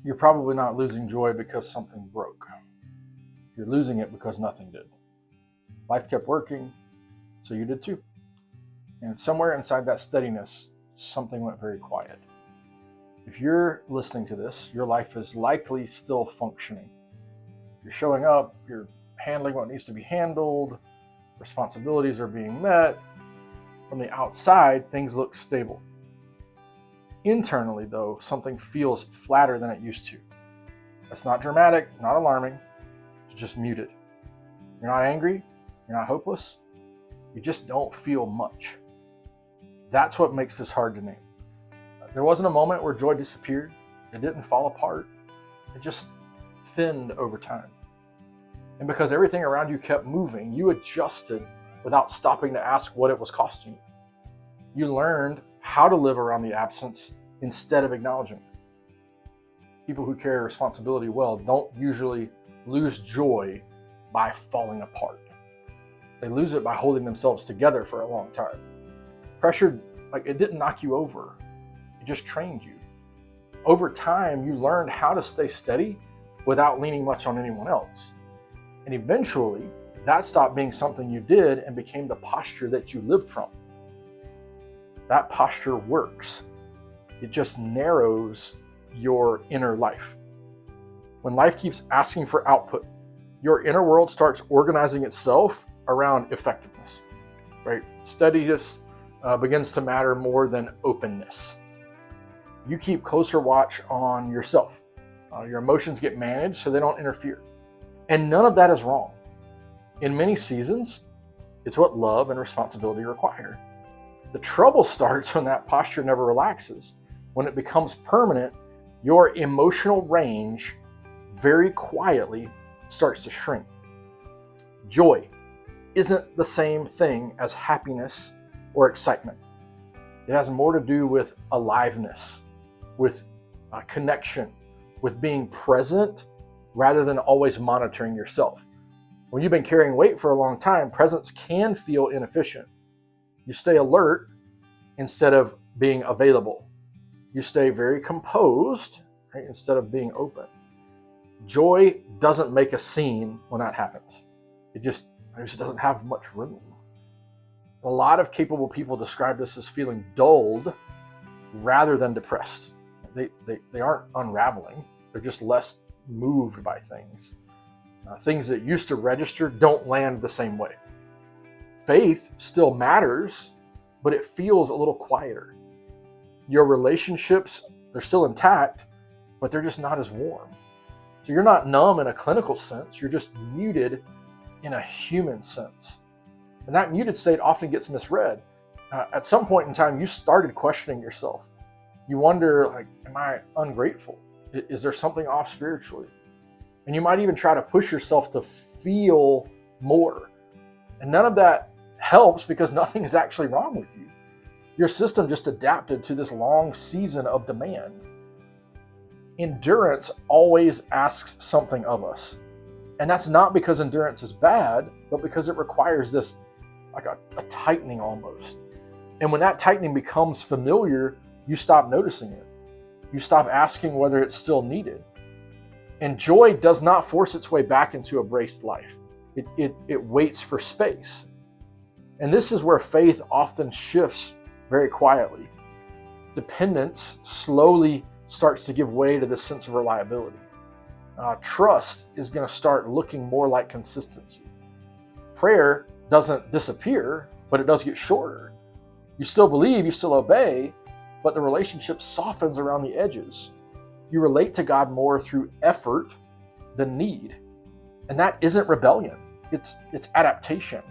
You're probably not losing joy because something broke. You're losing it because nothing did. Life kept working, so you did too. And somewhere inside that steadiness, something went very quiet. If you're listening to this, your life is likely still functioning. You're showing up, you're handling what needs to be handled, responsibilities are being met. From the outside, things look stable. Internally, though, something feels flatter than it used to. That's not dramatic, not alarming, it's just muted. You're not angry, you're not hopeless, you just don't feel much. That's what makes this hard to name. There wasn't a moment where joy disappeared, it didn't fall apart, it just thinned over time. And because everything around you kept moving, you adjusted without stopping to ask what it was costing you. You learned how to live around the absence instead of acknowledging it. People who carry responsibility well don't usually lose joy by falling apart. They lose it by holding themselves together for a long time. Pressure, it didn't knock you over, it just trained you. Over time, you learned how to stay steady without leaning much on anyone else. And eventually, that stopped being something you did and became the posture that you lived from. That posture works. It just narrows your inner life. When life keeps asking for output, your inner world starts organizing itself around effectiveness, right? Steadiness begins to matter more than openness. You keep closer watch on yourself. Your emotions get managed so they don't interfere. And none of that is wrong. In many seasons, it's what love and responsibility require. The trouble starts when that posture never relaxes. When it becomes permanent, your emotional range very quietly starts to shrink. Joy isn't the same thing as happiness or excitement. It has more to do with aliveness, with connection, with being present rather than always monitoring yourself. When you've been carrying weight for a long time, presence can feel inefficient. You stay alert instead of being available. You stay very composed, right, instead of being open. Joy doesn't make a scene when that happens. It just doesn't have much room. A lot of capable people describe this as feeling dulled rather than depressed. They aren't unraveling. They're just less moved by things. Things that used to register don't land the same way. Faith still matters, but it feels a little quieter. Your relationships, they're still intact, but they're just not as warm. So you're not numb in a clinical sense, you're just muted in a human sense. And that muted state often gets misread. At some point in time, you started questioning yourself. You wonder, am I ungrateful? Is there something off spiritually? And you might even try to push yourself to feel more. And none of that helps because nothing is actually wrong with you. Your system just adapted to this long season of demand. Endurance always asks something of us. And that's not because endurance is bad, but because it requires this, a tightening almost. And when that tightening becomes familiar, you stop noticing it. You stop asking whether it's still needed. And joy does not force its way back into a braced life. It waits for space. And this is where faith often shifts very quietly. Dependence slowly starts to give way to this sense of reliability. Trust is going to start looking more like consistency. Prayer doesn't disappear, but it does get shorter. You still believe, you still obey, but the relationship softens around the edges. You relate to God more through effort than need. And that isn't rebellion, it's adaptation.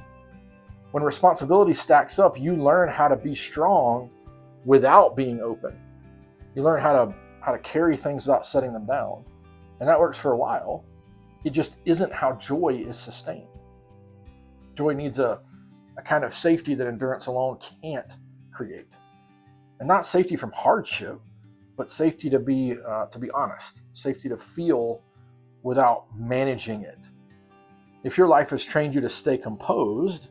When responsibility stacks up, you learn how to be strong without being open. You learn how to carry things without setting them down. And that works for a while. It just isn't how joy is sustained. Joy needs a kind of safety that endurance alone can't create. And not safety from hardship, but safety to be honest, safety to feel without managing it. If your life has trained you to stay composed,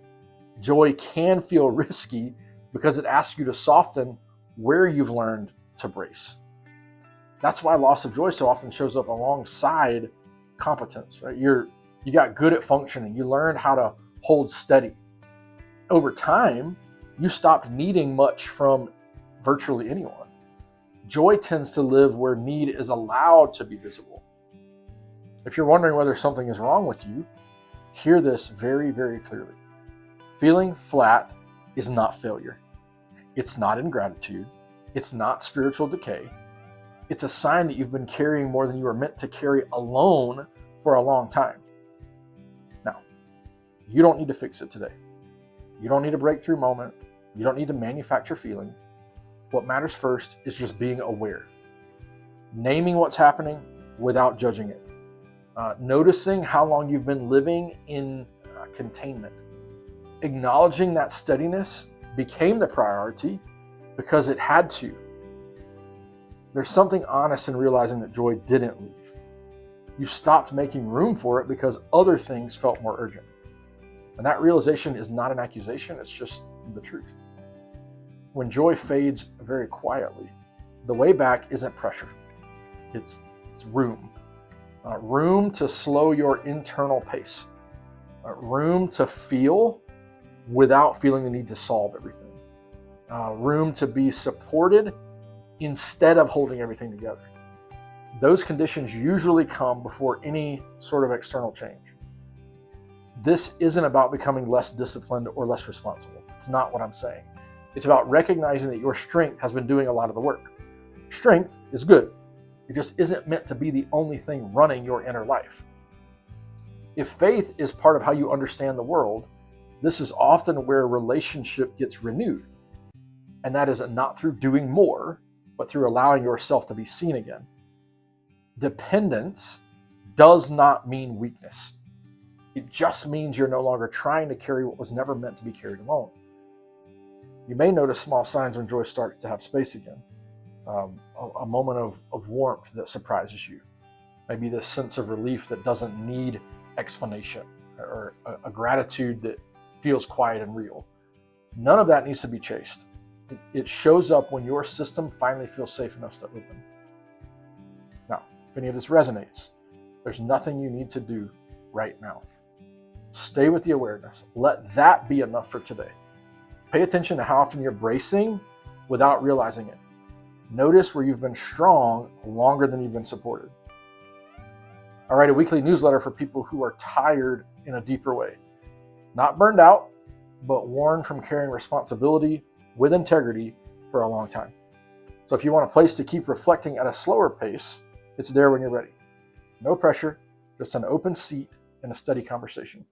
joy can feel risky because it asks you to soften where you've learned to brace. That's why loss of joy so often shows up alongside competence, right? You got good at functioning. You learned how to hold steady. Over time, you stopped needing much from virtually anyone. Joy tends to live where need is allowed to be visible. If you're wondering whether something is wrong with you, hear this very, very clearly. Feeling flat is not failure. It's not ingratitude. It's not spiritual decay. It's a sign that you've been carrying more than you were meant to carry alone for a long time. Now, you don't need to fix it today. You don't need a breakthrough moment. You don't need to manufacture feeling. What matters first is just being aware, naming what's happening without judging it, noticing how long you've been living in containment, acknowledging that steadiness became the priority because it had to. There's something honest in realizing that joy didn't leave. You stopped making room for it because other things felt more urgent. And that realization is not an accusation, it's just the truth. When joy fades very quietly, the way back isn't pressure. It's room. Room to slow your internal pace. Room to feel without feeling the need to solve everything. Room to be supported instead of holding everything together. Those conditions usually come before any sort of external change. This isn't about becoming less disciplined or less responsible. It's not what I'm saying. It's about recognizing that your strength has been doing a lot of the work. Strength is good. It just isn't meant to be the only thing running your inner life. If faith is part of how you understand the world, this is often where relationship gets renewed. And that is not through doing more, but through allowing yourself to be seen again. Dependence does not mean weakness. It just means you're no longer trying to carry what was never meant to be carried alone. You may notice small signs when joy starts to have space again. A moment of warmth that surprises you. Maybe this sense of relief that doesn't need explanation, or a gratitude that feels quiet and real. None of that needs to be chased. It shows up when your system finally feels safe enough to open. Now, if any of this resonates, there's nothing you need to do right now. Stay with the awareness. Let that be enough for today. Pay attention to how often you're bracing without realizing it. Notice where you've been strong longer than you've been supported. I write a weekly newsletter for people who are tired in a deeper way. Not burned out, but worn from carrying responsibility with integrity for a long time. So if you want a place to keep reflecting at a slower pace, it's there when you're ready. No pressure, just an open seat and a steady conversation.